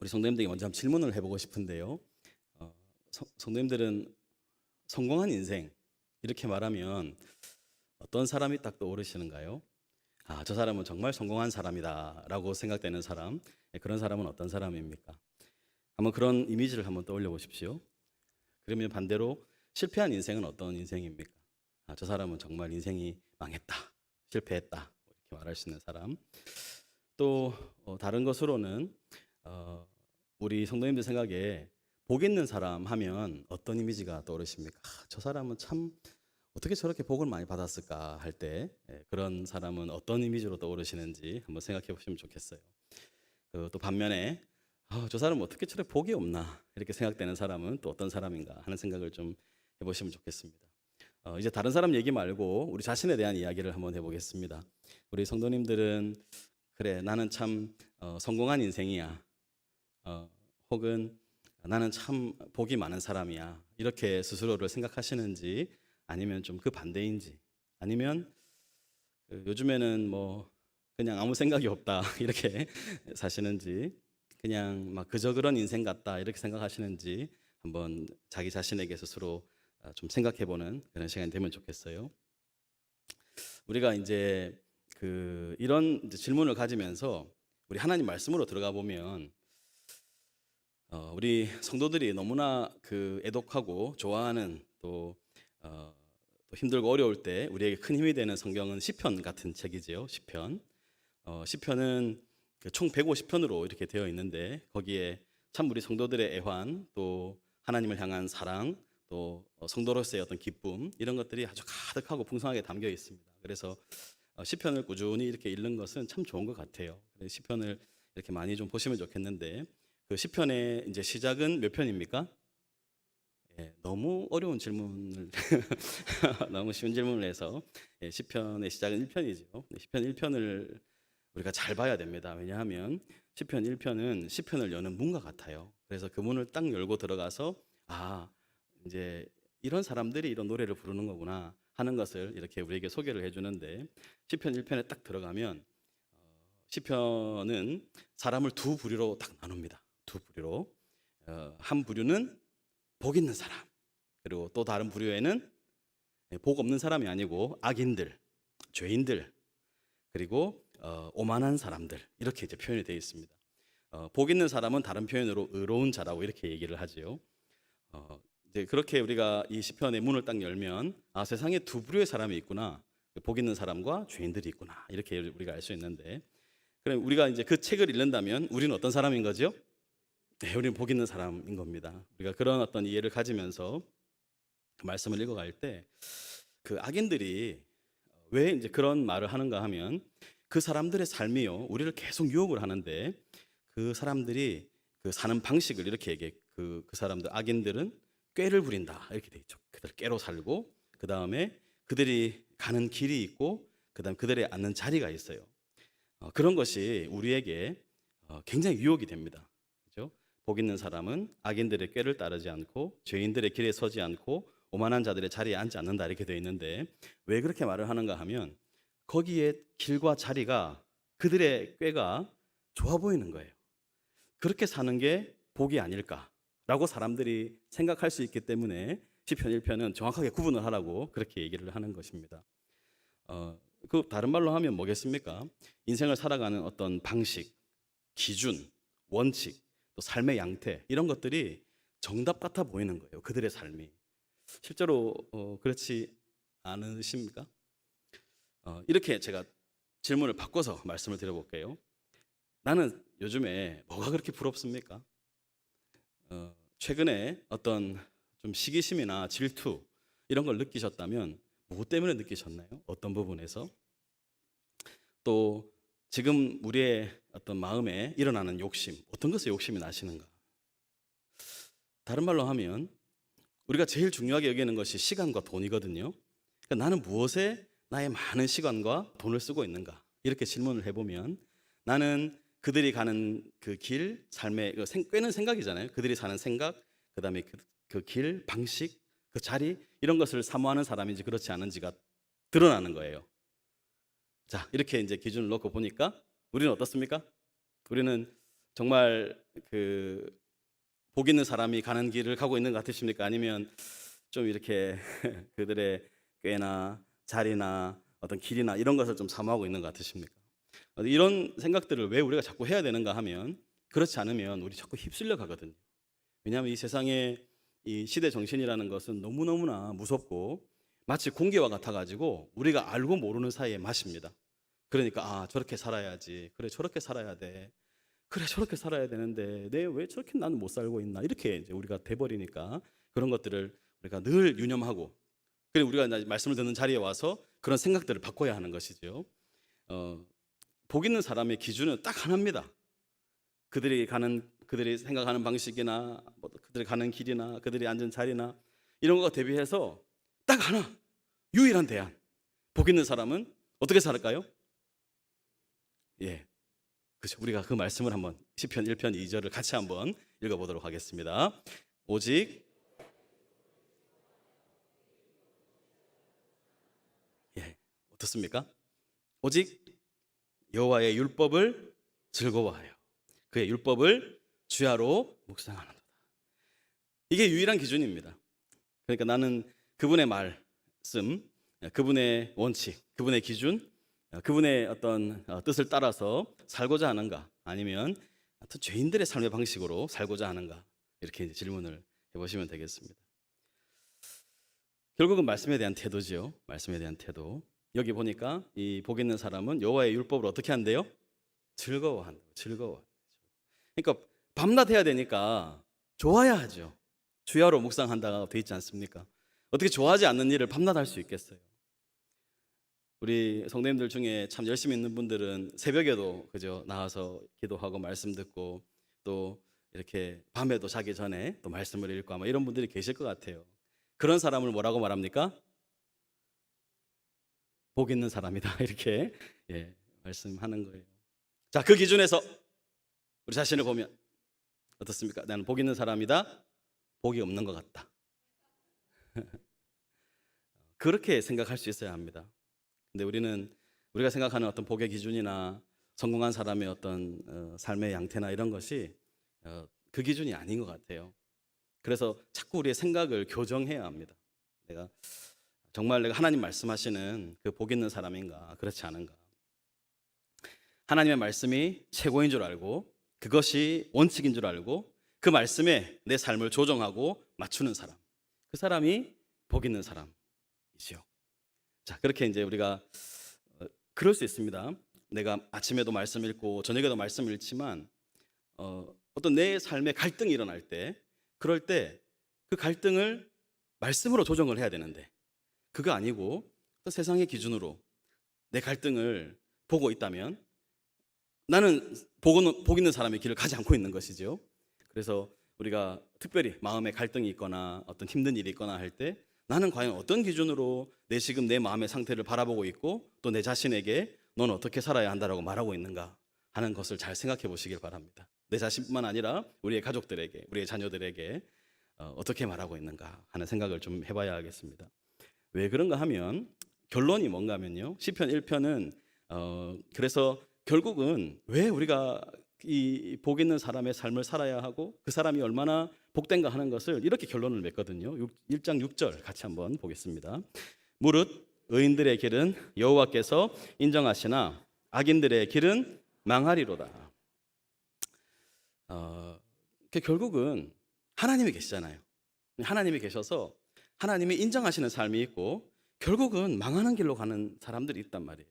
우리 성도님들에게 먼저 한번 질문을 해보고 싶은데요. 성도님들은 성공한 인생 이렇게 말하면 어떤 사람이 딱 떠오르시는가요? 아, 저 사람은 정말 성공한 사람이다라고 생각되는 사람, 그런 사람은 어떤 사람입니까? 한번 그런 이미지를 한번 떠올려 보십시오. 그러면 반대로 실패한 인생은 어떤 인생입니까? 아, 저 사람은 정말 인생이 망했다, 실패했다 이렇게 말할 수 있는 사람. 또 다른 것으로는 우리 성도님들 생각에 복 있는 사람 하면 어떤 이미지가 떠오르십니까? 아, 저 사람은 참 어떻게 저렇게 복을 많이 받았을까 할 때 그런 사람은 어떤 이미지로 떠오르시는지 한번 생각해 보시면 좋겠어요. 또 반면에 저 사람은 어떻게 저렇게 복이 없나 이렇게 생각되는 사람은 또 어떤 사람인가 하는 생각을 좀 해보시면 좋겠습니다. 이제 다른 사람 얘기 말고 우리 자신에 대한 이야기를 한번 해보겠습니다. 우리 성도님들은 그래 나는 참 성공한 인생이야, 혹은 나는 참 복이 많은 사람이야 이렇게 스스로를 생각하시는지, 아니면 좀 그 반대인지, 아니면 요즘에는 뭐 그냥 아무 생각이 없다 이렇게 사시는지, 그냥 막 그저 그런 인생 같다 이렇게 생각하시는지 한번 자기 자신에게 스스로 좀 생각해보는 그런 시간이 되면 좋겠어요. 우리가 이제 이런 이제 질문을 가지면서 우리 하나님 말씀으로 들어가 보면 우리 성도들이 너무나 애독하고 좋아하는 또 힘들고 어려울 때 우리에게 큰 힘이 되는 성경은 시편 같은 책이지요. 시편. 시편은 총 150편으로 이렇게 되어 있는데 거기에 참 우리 성도들의 애환, 또 하나님을 향한 사랑, 또 성도로서의 어떤 기쁨, 이런 것들이 아주 가득하고 풍성하게 담겨 있습니다. 그래서 시편을 꾸준히 이렇게 읽는 것은 참 좋은 것 같아요. 시편을 이렇게 많이 좀 보시면 좋겠는데, 시편의 이제 시작은 몇 편입니까? 너무 어려운 질문을 너무 쉬운 질문을 해서 시편의 시작은 1편이죠. 시편 1편을 우리가 잘 봐야 됩니다. 왜냐하면 시편 1편은 시편을 여는 문과 같아요. 그래서 그 문을 딱 열고 들어가서 이제 이런 사람들이 이런 노래를 부르는 거구나 하는 것을 이렇게 우리에게 소개를 해주는데, 시편 1편에 딱 들어가면 시편은 사람을 두 부류로 딱 나눕니다. 두 부류로. 한 부류는 복 있는 사람, 그리고 또 다른 부류에는 복 없는 사람이 아니고 악인들, 죄인들, 그리고 오만한 사람들, 이렇게 이제 표현이 되어 있습니다. 복 있는 사람은 다른 표현으로 의로운 자라고 이렇게 얘기를 하지요. 이제 그렇게 우리가 이 시편의 문을 딱 열면 세상에 두 부류의 사람이 있구나, 복 있는 사람과 죄인들이 있구나, 이렇게 우리가 알 수 있는데, 그럼 우리가 이제 그 책을 읽는다면 우리는 어떤 사람인 거죠? 네, 우리는 복 있는 사람인 겁니다. 우리가 그런 어떤 이해를 가지면서 말씀을 읽어갈 때 악인들이 왜 이제 그런 말을 하는가 하면, 그 사람들의 삶이요 우리를 계속 유혹을 하는데, 그 사람들이 사는 방식을 이렇게 얘기해. 그 사람들, 악인들은 꾀를 부린다 이렇게 돼 있죠. 그들 꾀로 살고, 그 다음에 그들이 가는 길이 있고, 그 다음 그들이 앉는 자리가 있어요. 그런 것이 우리에게 굉장히 유혹이 됩니다. 그렇죠? 복 있는 사람은 악인들의 꾀를 따르지 않고, 죄인들의 길에 서지 않고, 오만한 자들의 자리에 앉지 않는다 이렇게 되어 있는데, 왜 그렇게 말을 하는가 하면 거기에 길과 자리가, 그들의 꾀가 좋아 보이는 거예요. 그렇게 사는 게 복이 아닐까라고 사람들이 생각할 수 있기 때문에 시편 1편은 정확하게 구분을 하라고 그렇게 얘기를 하는 것입니다. 다른 말로 하면 뭐겠습니까? 인생을 살아가는 어떤 방식, 기준, 원칙, 또 삶의 양태, 이런 것들이 정답 같아 보이는 거예요. 그들의 삶이. 실제로 그렇지 않으십니까? 이렇게 제가 질문을 바꿔서 말씀을 드려볼게요. 나는 요즘에 뭐가 그렇게 부럽습니까? 최근에 어떤 좀 시기심이나 질투 이런 걸 느끼셨다면 무엇 때문에 느끼셨나요? 어떤 부분에서? 또 지금 우리의 어떤 마음에 일어나는 욕심, 어떤 것에 욕심이 나시는가? 다른 말로 하면 우리가 제일 중요하게 여기는 것이 시간과 돈이거든요. 그러니까 나는 무엇에 나의 많은 시간과 돈을 쓰고 있는가? 이렇게 질문을 해보면, 나는 그들이 가는 그 길, 삶의 꾀는 생각이잖아요. 그들이 사는 생각, 그 다음에 그 길, 방식, 그 자리, 이런 것을 사모하는 사람인지 그렇지 않은지가 드러나는 거예요. 자, 이렇게 이제 기준을 놓고 보니까 우리는 어떻습니까? 우리는 정말 그 복 있는 사람이 가는 길을 가고 있는 것 같으십니까? 아니면 좀 이렇게 그들의 꾀나 자리나 어떤 길이나 이런 것을 좀 사모하고 있는 것 같으십니까? 이런 생각들을 왜 우리가 자꾸 해야 되는가 하면, 그렇지 않으면 우리 자꾸 휩쓸려 가거든요. 왜냐하면 이 세상의 이 시대 정신이라는 것은 너무너무나 무섭고 마치 공기와 같아가지고 우리가 알고 모르는 사이에 마십니다. 그러니까 저렇게 살아야지, 그래 저렇게 살아야 돼, 그래 저렇게 살아야 되는데 내 왜 저렇게 나는 못 살고 있나, 이렇게 이제 우리가 돼버리니까 그런 것들을 우리가 늘 유념하고, 그리고 우리가 이제 말씀을 듣는 자리에 와서 그런 생각들을 바꿔야 하는 것이죠. 복 있는 사람의 기준은 딱 하나입니다. 그들이 생각하는 방식이나 그들이 가는 길이나 그들이 앉은 자리나 이런 것과 대비해서 딱 하나, 유일한 대안. 복 있는 사람은 어떻게 살을까요? 예, 그렇죠. 우리가 그 말씀을 한번 시편 1편 2절을 같이 한번 읽어보도록 하겠습니다. 오직 어떻습니까? 오직 여호와의 율법을 즐거워하여 그의 율법을 주야로 묵상하는도다. 이게 유일한 기준입니다. 그러니까 나는 그분의 말씀, 그분의 원칙, 그분의 기준, 그분의 어떤 뜻을 따라서 살고자 하는가, 아니면 죄인들의 삶의 방식으로 살고자 하는가, 이렇게 질문을 해보시면 되겠습니다. 결국은 말씀에 대한 태도지요. 말씀에 대한 태도. 여기 보니까 이 복 있는 사람은 여호와의 율법을 어떻게 한대요? 즐거워한다. 즐거워. 그러니까 밤낮 해야 되니까 좋아야 하죠. 주야로 묵상한다가 돼 있지 않습니까? 어떻게 좋아하지 않는 일을 밤낮 할 수 있겠어요? 우리 성도님들 중에 참 열심히 있는 분들은 새벽에도 그죠, 나와서 기도하고 말씀 듣고 또 이렇게 밤에도 자기 전에 또 말씀을 읽고 아마 이런 분들이 계실 것 같아요. 그런 사람을 뭐라고 말합니까? 복 있는 사람이다, 이렇게 말씀하는 거예요. 자, 그 기준에서 우리 자신을 보면 어떻습니까? 나는 복 있는 사람이다, 복이 없는 것 같다. 그렇게 생각할 수 있어야 합니다. 근데 우리가 생각하는 어떤 복의 기준이나 성공한 사람의 어떤 삶의 양태나 이런 것이 그 기준이 아닌 것 같아요. 그래서 자꾸 우리의 생각을 교정해야 합니다. 정말 내가 하나님 말씀하시는 그 복 있는 사람인가, 그렇지 않은가. 하나님의 말씀이 최고인 줄 알고 그것이 원칙인 줄 알고 그 말씀에 내 삶을 조정하고 맞추는 사람, 그 사람이 복 있는 사람이지요. 자, 그렇게 이제 우리가 그럴 수 있습니다. 내가 아침에도 말씀 읽고 저녁에도 말씀 읽지만 어떤 내 삶에 갈등이 일어날 때, 그럴 때 그 갈등을 말씀으로 조정을 해야 되는데 그거 아니고 또 세상의 기준으로 내 갈등을 보고 있다면 나는 복 있는 사람의 길을 가지 않고 있는 것이죠. 그래서 우리가 특별히 마음에 갈등이 있거나 어떤 힘든 일이 있거나 할 때 나는 과연 어떤 기준으로 지금 내 마음의 상태를 바라보고 있고 또 내 자신에게 넌 어떻게 살아야 한다라고 말하고 있는가 하는 것을 잘 생각해 보시길 바랍니다. 내 자신뿐만 아니라 우리의 가족들에게, 우리의 자녀들에게 어떻게 말하고 있는가 하는 생각을 좀 해봐야 하겠습니다. 왜 그런가 하면 결론이 뭔가 하면요, 시편 1편은 그래서 결국은 왜 우리가 이 복 있는 사람의 삶을 살아야 하고 그 사람이 얼마나 복된가 하는 것을 이렇게 결론을 맺거든요. 1장 6절 같이 한번 보겠습니다. 무릇 의인들의 길은 여호와께서 인정하시나 악인들의 길은 망하리로다. 결국은 하나님이 계시잖아요. 하나님이 계셔서 하나님이 인정하시는 삶이 있고 결국은 망하는 길로 가는 사람들이 있단 말이에요.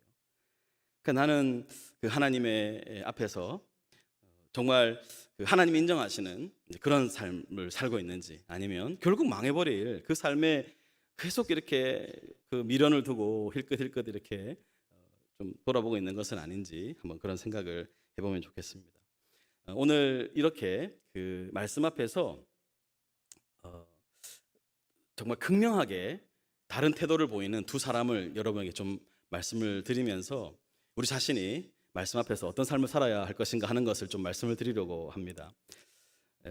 그러니까 나는 그 하나님의 앞에서 정말 그 하나님이 인정하시는 그런 삶을 살고 있는지, 아니면 결국 망해버릴 그 삶에 계속 이렇게 그 미련을 두고 힐끗힐끗 이렇게 좀 돌아보고 있는 것은 아닌지 한번 그런 생각을 해보면 좋겠습니다. 오늘 이렇게 그 말씀 앞에서 정말 극명하게 다른 태도를 보이는 두 사람을 여러분에게 좀 말씀을 드리면서 우리 자신이 말씀 앞에서 어떤 삶을 살아야 할 것인가 하는 것을 좀 말씀을 드리려고 합니다.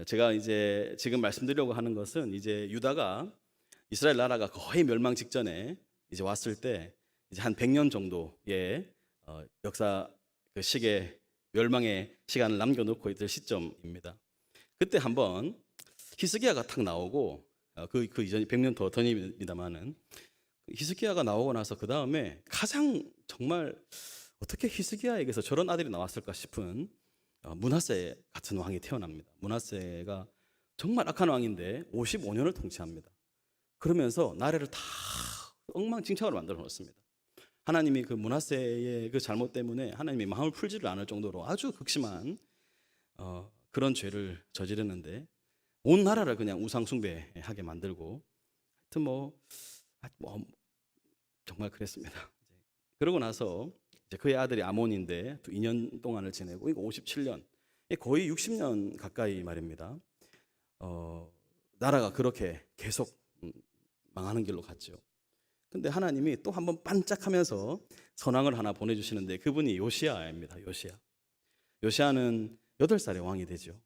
제가 이제 지금 말씀드리려고 하는 것은 이제 유다가 이스라엘 나라가 거의 멸망 직전에 이제 왔을 때 이제 한 100년 정도의 역사 그 시계 멸망의 시간을 남겨놓고 있을 시점입니다. 그때 한번 히스기야가 탁 나오고 그 이전 100년 더 전입니다만은 히스기야가 나오고 나서 그 다음에 가장 정말 어떻게 히스기야에게서 저런 아들이 나왔을까 싶은 므낫세 같은 왕이 태어납니다. 므낫세가 정말 악한 왕인데 55년을 통치합니다. 그러면서 나라를 다 엉망진창으로 만들어 놓습니다. 하나님이 그 므낫세의 그 잘못 때문에 하나님이 마음을 풀지를 않을 정도로 아주 극심한 그런 죄를 저지르는데 온 나라를 그냥 우상 숭배하게 만들고 하여튼 뭐 정말 그랬습니다. 그러고 나서 이제 그의 아들이 아몬인데 또 2년 동안을 지내고 이거 57년 거의 60년 가까이 말입니다. 나라가 그렇게 계속 망하는 길로 갔죠. 근데 하나님이 또 한번 반짝하면서 선왕을 하나 보내주시는데 그분이 요시야입니다. 요시야는 8살에 왕이 되죠.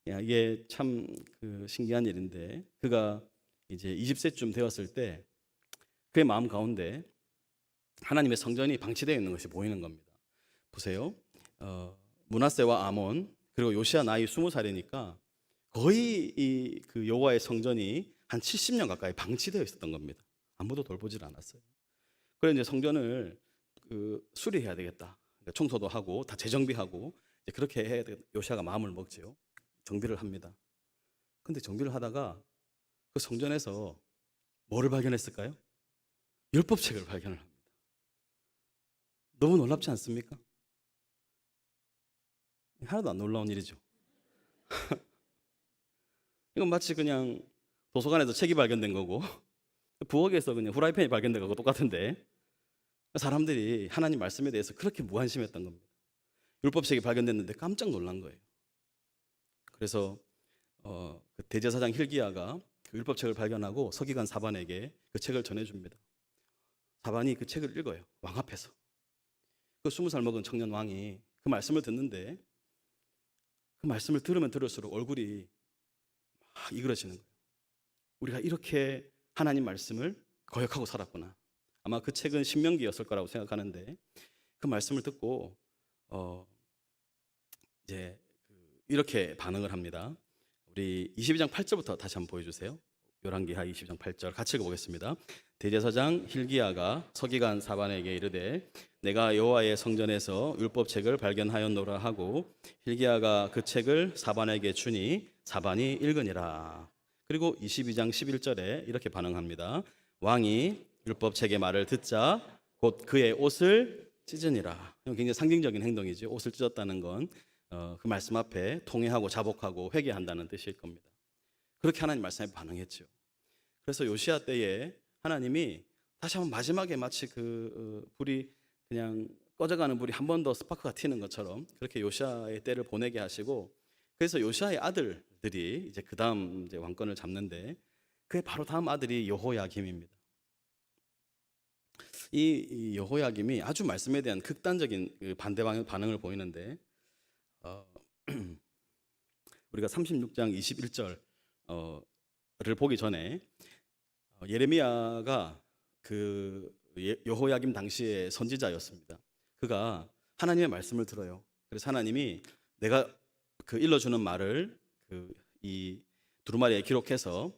이게 참 신기한 일인데 그가 이제 20세쯤 되었을 때 그의 마음 가운데 하나님의 성전이 방치되어 있는 것이 보이는 겁니다. 보세요. 므낫세와 아몬 그리고 요시야 나이 20살이니까 거의 그 여호와의 성전이 한 70년 가까이 방치되어 있었던 겁니다. 아무도 돌보질 않았어요. 그래서 이제 성전을 수리해야 되겠다. 그러니까 청소도 하고 다 재정비하고 이제 그렇게 해야 되겠다. 요시야가 마음을 먹지요. 정비를 합니다. 근데 정비를 하다가 그 성전에서 뭐를 발견했을까요? 율법책을 발견을 합니다. 너무 놀랍지 않습니까? 하나도 안 놀라운 일이죠. 이건 마치 그냥 도서관에서 책이 발견된 거고 부엌에서 그냥 후라이팬이 발견된 거고 똑같은데 사람들이 하나님 말씀에 대해서 그렇게 무관심했던 겁니다. 율법책이 발견됐는데 깜짝 놀란 거예요. 그래서 그 대제사장 hil기야가 그 율법책을 발견하고 서기관 사반에게 그 책을 전해줍니다. 사반이 그 책을 읽어요. 왕 앞에서. 그 20살 먹은 청년 왕이 그 말씀을 듣는데 그 말씀을 들으면 들을수록 얼굴이 막 이그러지는 거예요. 우리가 이렇게 하나님 말씀을 거역하고 살았구나. 아마 그 책은 신명기였을 거라고 생각하는데 그 말씀을 듣고 이제 이렇게 반응을 합니다. 우리 22장 8절부터 다시 한번 보여주세요. 열왕기하 22장 8절 같이 읽어보겠습니다. 대제사장 hil기야가 서기관 사반에게 이르되 내가 여호와의 성전에서 율법책을 발견하였노라 하고 hil기야가 그 책을 사반에게 주니 사반이 읽으니라. 그리고 22장 11절에 이렇게 반응합니다. 왕이 율법책의 말을 듣자 곧 그의 옷을 찢으니라. 굉장히 상징적인 행동이죠. 옷을 찢었다는 건 그 말씀 앞에 통회하고 자복하고 회개한다는 뜻일 겁니다. 그렇게 하나님 말씀에 반응했죠. 그래서 요시야 때에 하나님이 다시 한번 마지막에 마치 불이 그냥 꺼져가는 불이 한 번 더 스파크가 튀는 것처럼 그렇게 요시야의 때를 보내게 하시고 그래서 요시야의 아들들이 이제 그 다음 이제 왕권을 잡는데 그의 바로 다음 아들이 여호야김입니다. 이 여호야김이 아주 말씀에 대한 극단적인 반대 반응을 보이는데 우리가 36장 21절을 보기 전에 예레미야가 여호야김 당시의 선지자였습니다. 그가 하나님의 말씀을 들어요. 그래서 하나님이 내가 일러주는 말을 이 두루마리에 기록해서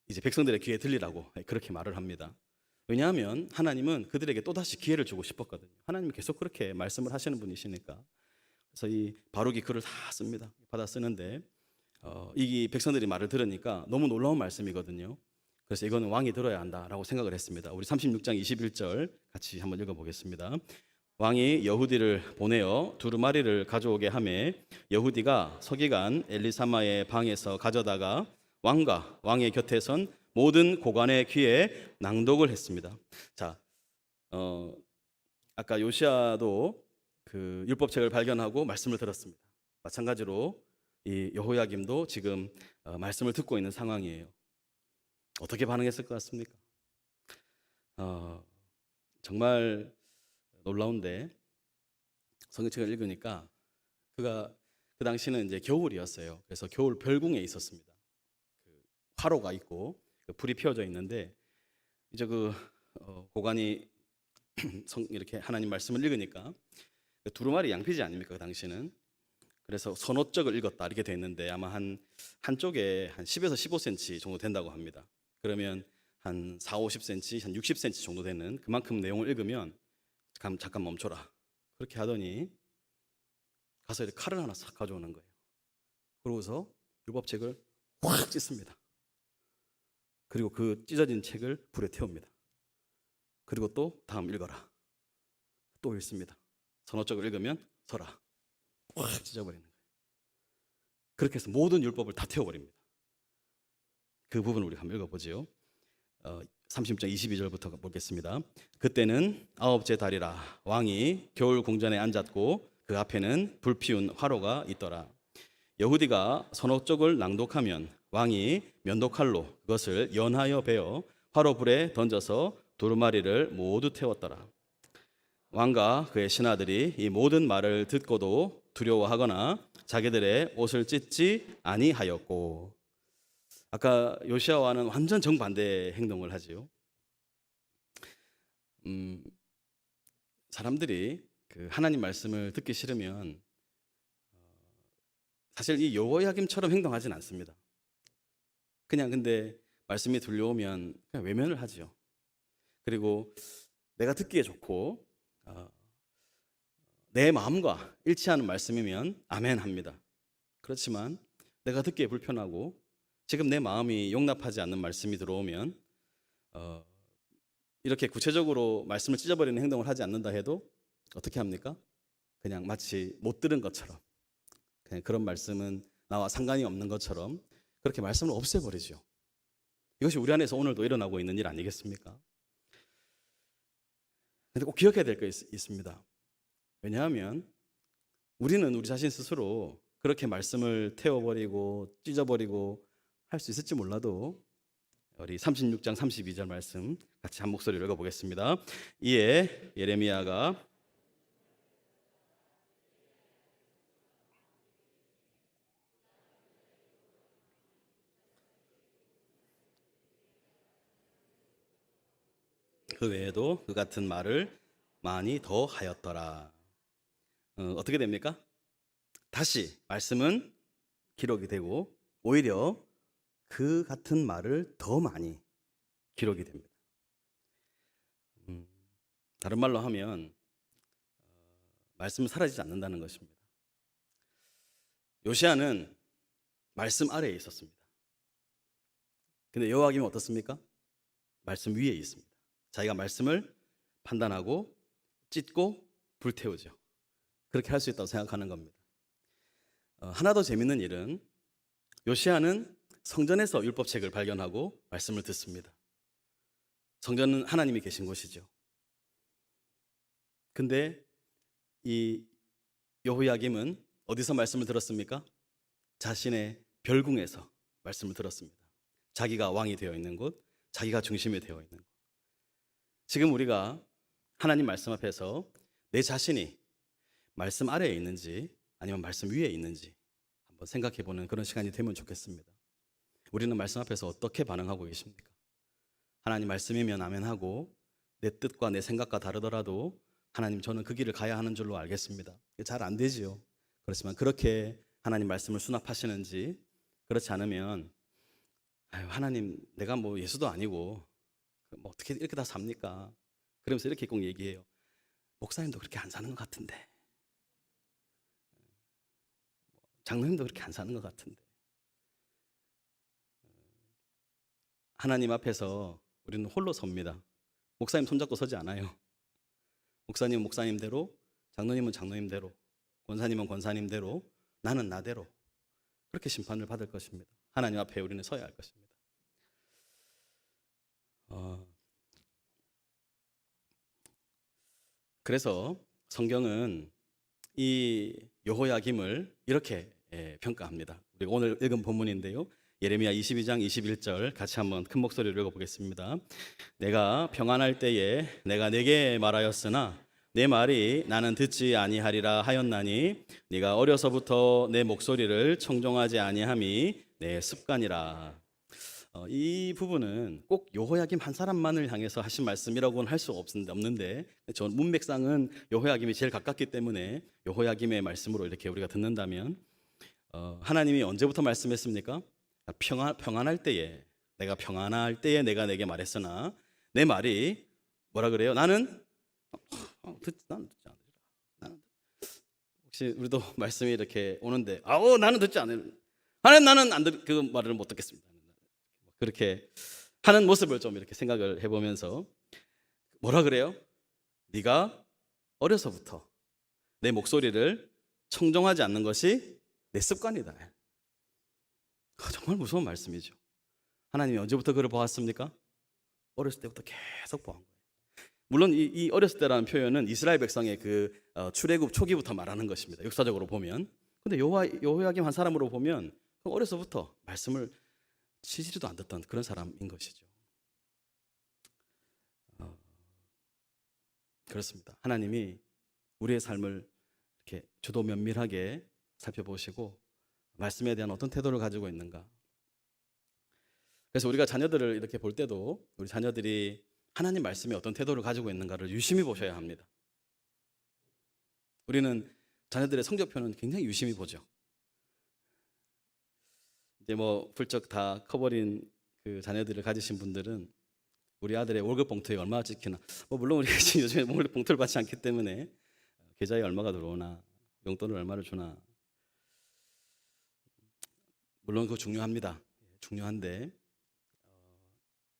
이제 백성들의 귀에 들리라고 그렇게 말을 합니다. 왜냐하면 하나님은 그들에게 또다시 기회를 주고 싶었거든요. 하나님이 계속 그렇게 말씀을 하시는 분이시니까. 그래서 이 바룩이 글을 다 씁니다. 받아 쓰는데 이 백성들이 말을 들으니까 너무 놀라운 말씀이거든요. 그래서 이거는 왕이 들어야 한다라고 생각을 했습니다. 우리 36장 21절 같이 한번 읽어보겠습니다. 왕이 여후디를 보내어 두루마리를 가져오게 하매 여후디가 서기관 엘리사마의 방에서 가져다가 왕과 왕의 곁에 선 모든 고관의 귀에 낭독을 했습니다. 자, 아까 요시야도 그 율법책을 발견하고 말씀을 들었습니다. 마찬가지로 이 여호야김도 지금 말씀을 듣고 있는 상황이에요. 어떻게 반응했을 것 같습니까? 정말 놀라운데 성경책을 읽으니까 그가 그 당시는 이제 겨울이었어요. 그래서 겨울 별궁에 있었습니다. 화로가 있고 불이 피워져 있는데 이제 고관이 이렇게 하나님 말씀을 읽으니까 두루마리 양피지 아닙니까? 그 당시는. 그래서 선어적을 읽었다 이렇게 돼 있는데 아마 한쪽에 한 10에서 15cm 정도 된다고 합니다. 그러면 한 4, 50cm, 한 60cm 정도 되는 그만큼 내용을 읽으면 잠깐 멈춰라. 그렇게 하더니 가서 이렇게 칼을 하나 싹 가져오는 거예요. 그러고서 율법책을 확 찢습니다. 그리고 그 찢어진 책을 불에 태웁니다. 그리고 또 다음 읽어라. 또 읽습니다. 선어적을 읽으면 서라. 확 찢어버리는 거예요. 그렇게 해서 모든 율법을 다 태워버립니다. 그 부분을 우리 한번 읽어보죠. 30장 22절부터 보겠습니다. 그때는 아홉째 달이라. 왕이 겨울 궁전에 앉았고 그 앞에는 불 피운 화로가 있더라. 여후디가 선어적을 낭독하면 왕이 면도칼로 그것을 연하여 베어 화로 불에 던져서 두루마리를 모두 태웠더라. 왕과 그의 신하들이 이 모든 말을 듣고도 두려워하거나 자기들의 옷을 찢지 아니하였고. 아까 요시야와는 완전 정반대 행동을 하지요. 사람들이 그 하나님 말씀을 듣기 싫으면 사실 이 여호야김처럼 행동하진 않습니다. 그냥 근데 말씀이 들려오면 그냥 외면을 하지요. 그리고 내가 듣기에 좋고 내 마음과 일치하는 말씀이면 아멘 합니다. 그렇지만 내가 듣기에 불편하고 지금 내 마음이 용납하지 않는 말씀이 들어오면 이렇게 구체적으로 말씀을 찢어버리는 행동을 하지 않는다 해도 어떻게 합니까? 그냥 마치 못 들은 것처럼, 그냥 그런 말씀은 나와 상관이 없는 것처럼 그렇게 말씀을 없애버리죠. 이것이 우리 안에서 오늘도 일어나고 있는 일 아니겠습니까? 근데 꼭 기억해야 될 게 있습니다. 왜냐하면 우리는 우리 자신 스스로 그렇게 말씀을 태워버리고 찢어버리고 할 수 있을지 몰라도 우리 36장 32절 말씀 같이 한 목소리로 읽어보겠습니다. 이에 예레미야가 그 외에도 그 같은 말을 많이 더 하였더라. 어떻게 됩니까? 다시 말씀은 기록이 되고 오히려 그 같은 말을 더 많이 기록이 됩니다. 다른 말로 하면 말씀은 사라지지 않는다는 것입니다. 요시야는 말씀 아래에 있었습니다. 근데 여호야김은 어떻습니까? 말씀 위에 있습니다. 자기가 말씀을 판단하고 찢고 불태우죠. 그렇게 할 수 있다고 생각하는 겁니다. 하나 더 재밌는 일은 요시야는 성전에서 율법책을 발견하고 말씀을 듣습니다. 성전은 하나님이 계신 곳이죠. 근데 이 여호야김은 어디서 말씀을 들었습니까? 자신의 별궁에서 말씀을 들었습니다. 자기가 왕이 되어 있는 곳, 자기가 중심이 되어 있는 곳. 지금 우리가 하나님 말씀 앞에서 내 자신이 말씀 아래에 있는지 아니면 말씀 위에 있는지 한번 생각해 보는 그런 시간이 되면 좋겠습니다. 우리는 말씀 앞에서 어떻게 반응하고 계십니까? 하나님 말씀이면 아멘하고 내 뜻과 내 생각과 다르더라도 하나님 저는 그 길을 가야 하는 줄로 알겠습니다. 잘 안 되지요. 그렇지만 그렇게 하나님 말씀을 수납하시는지, 그렇지 않으면 하나님 내가 뭐 예수도 아니고 뭐 어떻게 이렇게 다 삽니까? 그러면서 이렇게 꼭 얘기해요. 목사님도 그렇게 안 사는 것 같은데, 장로님도 그렇게 안 사는 것 같은데. 하나님 앞에서 우리는 홀로 섭니다. 목사님 손잡고 서지 않아요. 목사님은 목사님대로, 장로님은 장로님대로, 권사님은 권사님대로, 나는 나대로 그렇게 심판을 받을 것입니다. 하나님 앞에 우리는 서야 할 것입니다. 그래서 성경은 이 여호야김을 이렇게 평가합니다. 우리가 오늘 읽은 본문인데요. 예레미야 22장 21절 같이 한번 큰 목소리로 읽어보겠습니다. 내가 평안할 때에 내가 내게 말하였으나 내 말이 나는 듣지 아니하리라 하였나니 네가 어려서부터 내 목소리를 청종하지 아니함이 내 습관이라. 이 부분은 꼭 여호야김 한 사람만을 향해서 하신 말씀이라고는 할 수 없는데 전 문맥상은 여호야김이 제일 가깝기 때문에 여호야김의 말씀으로 이렇게 우리가 듣는다면 하나님이 언제부터 말씀했습니까? 평안할 때에, 내가 평안할 때에 내가 내게 말했으나 내 말이 뭐라 그래요? 나는 듣지 않으리라. 혹시 우리도 말씀이 이렇게 오는데 나는 듣지 않을, 하나님 나는 그 말을 못 듣겠습니다. 그렇게 하는 모습을 좀 이렇게 생각을 해보면서 뭐라 그래요? 네가 어려서부터 내 목소리를 청종하지 않는 것이 내 습관이다. 정말 무서운 말씀이죠. 하나님이 언제부터 그를 보았습니까? 어렸을 때부터 계속 보한 거예요. 물론 이 어렸을 때라는 표현은 이스라엘 백성의 그 출애굽 초기부터 말하는 것입니다. 역사적으로 보면. 근데 여호야김 한 사람으로 보면 어려서부터 말씀을 치지도 안 듣던 그런 사람인 것이죠. 그렇습니다. 하나님이 우리의 삶을 이렇게 주도 면밀하게 살펴보시고 말씀에 대한 어떤 태도를 가지고 있는가. 그래서 우리가 자녀들을 이렇게 볼 때도 우리 자녀들이 하나님 말씀에 어떤 태도를 가지고 있는가를 유심히 보셔야 합니다. 우리는 자녀들의 성적표는 굉장히 유심히 보죠. 이제 뭐 훌쩍 다 커버린 그 자녀들을 가지신 분들은 우리 아들의 월급 봉투에 얼마가 찍히나, 물론 우리가 지금 요즘에 월급 봉투를 받지 않기 때문에 계좌에 얼마가 들어오나, 용돈을 얼마를 주나, 물론 그거 중요합니다. 중요한데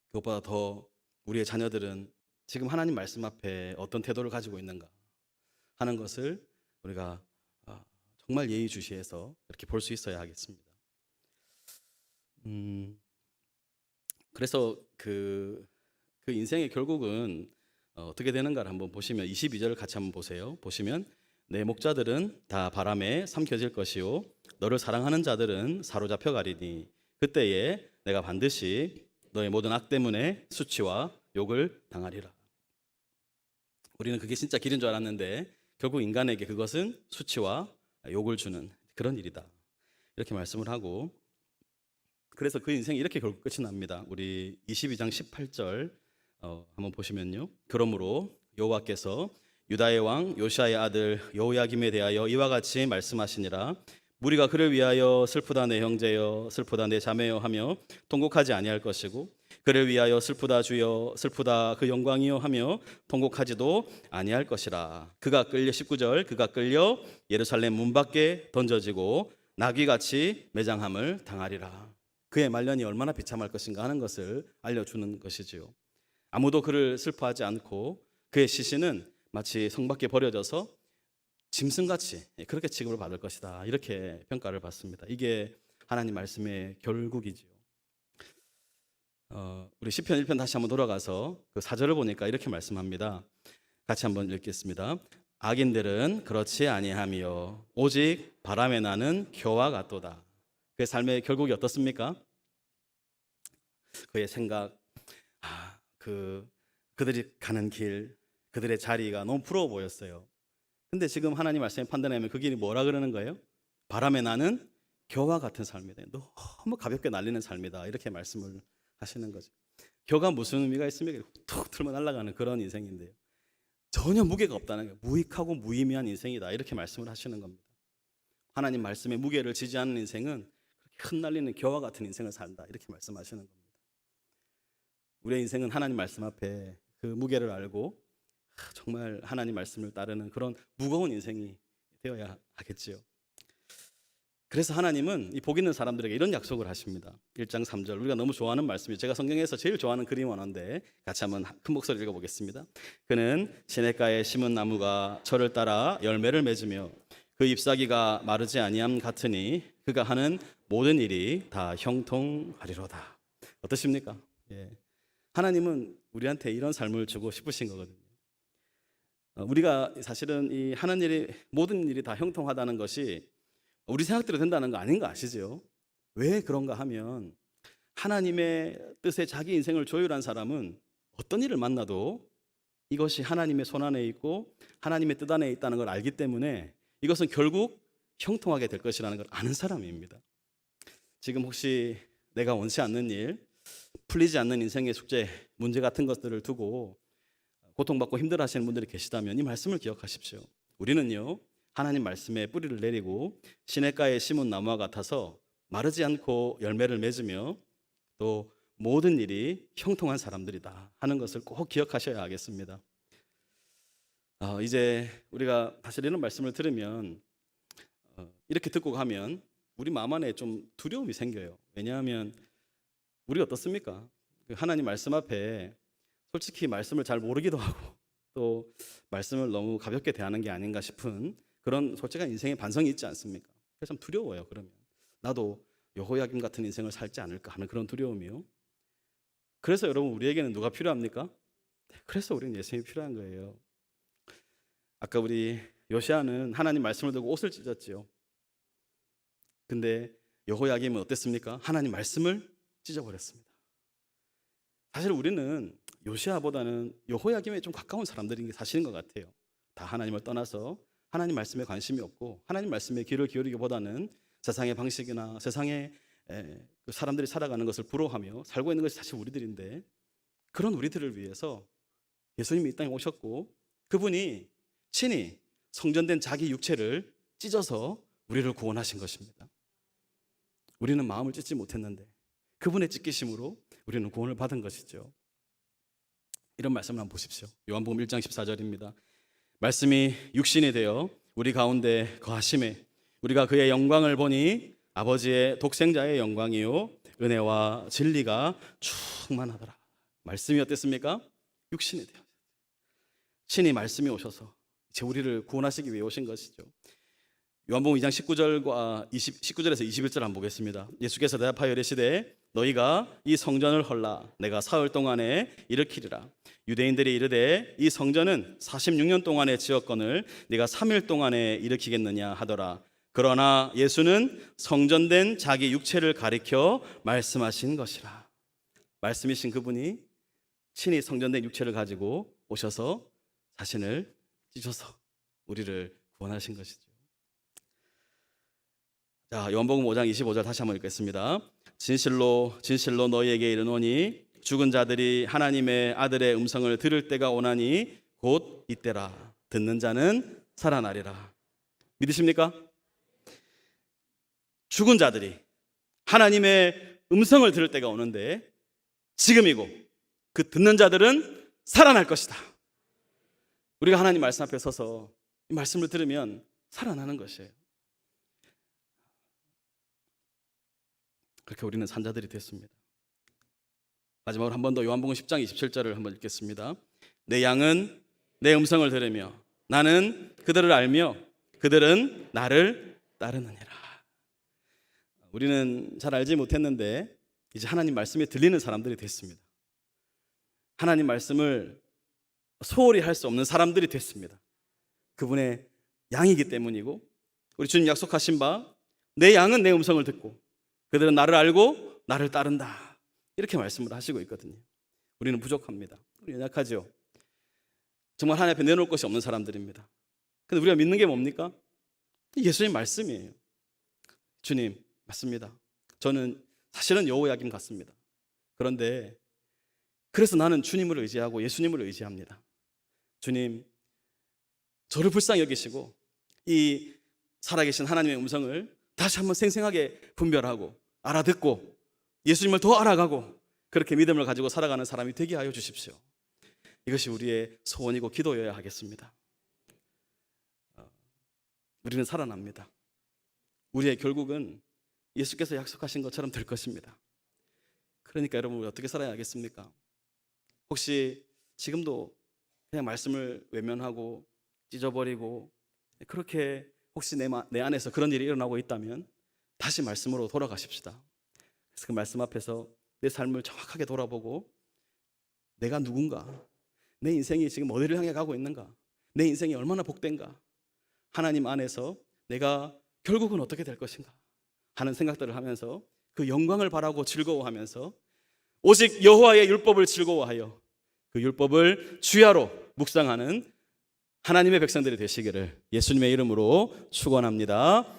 그것보다 더 우리의 자녀들은 지금 하나님 말씀 앞에 어떤 태도를 가지고 있는가 하는 것을 우리가 정말 예의주시해서 이렇게 볼 수 있어야 하겠습니다. 그래서 그 인생의 결국은 어떻게 되는가를 한번 보시면 22절을 같이 한번 보세요. 보시면 내 목자들은 다 바람에 삼켜질 것이요 너를 사랑하는 자들은 사로잡혀 가리니 그때에 내가 반드시 너의 모든 악 때문에 수치와 욕을 당하리라. 우리는 그게 진짜 길인 줄 알았는데 결국 인간에게 그것은 수치와 욕을 주는 그런 일이다. 이렇게 말씀을 하고, 그래서 그 인생이 이렇게 결국 끝이 납니다. 우리 22장 18절 한번 보시면요. 그러므로 여호와께서 유다의 왕 요시아의 아들 여호야김에 대하여 이와 같이 말씀하시니라. 무리가 그를 위하여 슬프다 내 형제여 슬프다 내 자매여 하며 통곡하지 아니할 것이고 그를 위하여 슬프다 주여 슬프다 그 영광이여 하며 통곡하지도 아니할 것이라. 그가 끌려 19절 그가 끌려 예루살렘 문 밖에 던져지고 나귀같이 매장함을 당하리라. 그의 말년이 얼마나 비참할 것인가 하는 것을 알려주는 것이지요. 아무도 그를 슬퍼하지 않고 그의 시신은 마치 성 밖에 버려져서 짐승같이 그렇게 취급을 받을 것이다. 이렇게 평가를 받습니다. 이게 하나님 말씀의 결국이지요. 우리 시편 1편 다시 한번 돌아가서 그 4절을 보니까 이렇게 말씀합니다. 같이 한번 읽겠습니다. 악인들은 그렇지 아니하며 오직 바람에 나는 겨와 같도다. 그의 삶의 결국이 어떻습니까? 그의 생각, 그들이 가는 길, 그들의 자리가 너무 부러워 보였어요. 근데 지금 하나님 말씀에 판단하면 그 길이 뭐라 그러는 거예요? 바람에 나는 겨와 같은 삶이다. 너무 가볍게 날리는 삶이다. 이렇게 말씀을 하시는 거죠. 겨가 무슨 의미가 있습니까? 툭 틀면 날아가는 그런 인생인데요. 전혀 무게가 없다는 거예요. 무익하고 무의미한 인생이다. 이렇게 말씀을 하시는 겁니다. 하나님 말씀에 무게를 지지 않는 인생은 그렇게 흩날리는 겨와 같은 인생을 산다. 이렇게 말씀하시는 겁니다. 우리의 인생은 하나님 말씀 앞에 그 무게를 알고 정말 하나님 말씀을 따르는 그런 무거운 인생이 되어야 하겠지요. 그래서 하나님은 이 복 있는 사람들에게 이런 약속을 하십니다. 1장 3절 우리가 너무 좋아하는 말씀이 제가 성경에서 제일 좋아하는 그림 원어인데 같이 한번 큰 목소리로 읽어보겠습니다. 그는 시냇가에 심은 나무가 철을 따라 열매를 맺으며 그 잎사귀가 마르지 아니함 같으니 그가 하는 모든 일이 다 형통하리로다. 어떠십니까? 예. 하나님은 우리한테 이런 삶을 주고 싶으신 거거든요. 우리가 사실은 이 하는 일이 모든 일이 다 형통하다는 것이 우리 생각대로 된다는 거 아닌 거 아시죠? 왜 그런가 하면 하나님의 뜻에 자기 인생을 조율한 사람은 어떤 일을 만나도 이것이 하나님의 손 안에 있고 하나님의 뜻 안에 있다는 걸 알기 때문에 이것은 결국 형통하게 될 것이라는 걸 아는 사람입니다. 지금 혹시 내가 원치 않는 일, 풀리지 않는 인생의 숙제, 문제 같은 것들을 두고 고통받고 힘들어하시는 분들이 계시다면 이 말씀을 기억하십시오. 우리는요, 하나님 말씀에 뿌리를 내리고 시냇가에 심은 나무와 같아서 마르지 않고 열매를 맺으며 또 모든 일이 형통한 사람들이다 하는 것을 꼭 기억하셔야 하겠습니다. 이제 우리가 사실 이런 말씀을 들으면 이렇게 듣고 가면 우리 마음 안에 좀 두려움이 생겨요. 왜냐하면 우리 어떻습니까? 하나님 말씀 앞에 솔직히 말씀을 잘 모르기도 하고 또 말씀을 너무 가볍게 대하는 게 아닌가 싶은 그런 솔직한 인생의 반성이 있지 않습니까? 그래서 참 두려워요. 그러면 나도 여호야김 같은 인생을 살지 않을까 하는 그런 두려움이요. 그래서 여러분, 우리에게는 누가 필요합니까? 그래서 우리는 예수님이 필요한 거예요. 아까 우리 요시아는 하나님 말씀을 듣고 옷을 찢었지요. 근데 여호야김은 어땠습니까? 하나님 말씀을 찢어버렸습니다. 사실 우리는 요시아보다는 여호야김에 좀 가까운 사람들인 게 사실인 것 같아요. 다 하나님을 떠나서 하나님 말씀에 관심이 없고 하나님 말씀에 귀를 기울이기보다는 세상의 방식이나 세상의 사람들이 살아가는 것을 부러워하며 살고 있는 것이 사실 우리들인데, 그런 우리들을 위해서 예수님이 이 땅에 오셨고 그분이 친히 성전된 자기 육체를 찢어서 우리를 구원하신 것입니다. 우리는 마음을 찢지 못했는데 그분의 찢기심으로 우리는 구원을 받은 것이죠. 이런 말씀을 한번 보십시오. 요한복음 1장 14절입니다. 말씀이 육신이 되어 우리 가운데 거하심에 우리가 그의 영광을 보니 아버지의 독생자의 영광이요 은혜와 진리가 충만하더라. 말씀이 어땠습니까? 육신이 되어 친히 말씀이 오셔서 이제 우리를 구원하시기 위해 오신 것이죠. 요한복음 2장 19절에서 21절 한번 보겠습니다. 예수께서 대답하여 이르시되 너희가 이 성전을 헐라 내가 사흘 동안에 일으키리라. 유대인들이 이르되 이 성전은 46년 동안에 지었거늘 네가 3일 동안에 일으키겠느냐 하더라. 그러나 예수는 성전된 자기 육체를 가리켜 말씀하신 것이라. 말씀이신 그분이 친히 성전된 육체를 가지고 오셔서 자신을 찢어서 우리를 구원하신 것이죠. 자, 요한복음 5장 25절 다시 한번 읽겠습니다. 진실로 진실로 너희에게 이르노니 죽은 자들이 하나님의 아들의 음성을 들을 때가 오나니 곧 이때라. 듣는 자는 살아나리라. 믿으십니까? 죽은 자들이 하나님의 음성을 들을 때가 오는데 지금이고 그 듣는 자들은 살아날 것이다. 우리가 하나님 말씀 앞에 서서 이 말씀을 들으면 살아나는 것이에요. 그렇게 우리는 산자들이 됐습니다. 마지막으로 한 번 더 요한복음 10장 27절을 한번 읽겠습니다. 내 양은 내 음성을 들으며 나는 그들을 알며 그들은 나를 따르느니라. 우리는 잘 알지 못했는데 이제 하나님 말씀에 들리는 사람들이 됐습니다. 하나님 말씀을 소홀히 할 수 없는 사람들이 됐습니다. 그분의 양이기 때문이고, 우리 주님 약속하신 바 내 양은 내 음성을 듣고 그들은 나를 알고 나를 따른다, 이렇게 말씀을 하시고 있거든요. 우리는 부족합니다. 우리 연약하죠. 정말 하나님 앞에 내놓을 것이 없는 사람들입니다. 근데 우리가 믿는 게 뭡니까? 예수님 말씀이에요. 주님, 맞습니다. 저는 사실은 여호야김 같습니다. 그런데 그래서 나는 주님을 의지하고 예수님을 의지합니다. 주님, 저를 불쌍히 여기시고 이 살아계신 하나님의 음성을 다시 한번 생생하게 분별하고 알아듣고 예수님을 더 알아가고 그렇게 믿음을 가지고 살아가는 사람이 되게 하여 주십시오. 이것이 우리의 소원이고 기도여야 하겠습니다. 우리는 살아납니다. 우리의 결국은 예수께서 약속하신 것처럼 될 것입니다. 그러니까 여러분, 우리 어떻게 살아야 하겠습니까? 혹시 지금도 그냥 말씀을 외면하고 찢어버리고 그렇게 혹시 내 안에서 그런 일이 일어나고 있다면 다시 말씀으로 돌아가십시다. 그래서 그 말씀 앞에서 내 삶을 정확하게 돌아보고 내가 누군가, 내 인생이 지금 어디를 향해 가고 있는가, 내 인생이 얼마나 복된가, 하나님 안에서 내가 결국은 어떻게 될 것인가 하는 생각들을 하면서 그 영광을 바라고 즐거워하면서 오직 여호와의 율법을 즐거워하여 그 율법을 주야로 묵상하는 하나님의 백성들이 되시기를 예수님의 이름으로 축원합니다.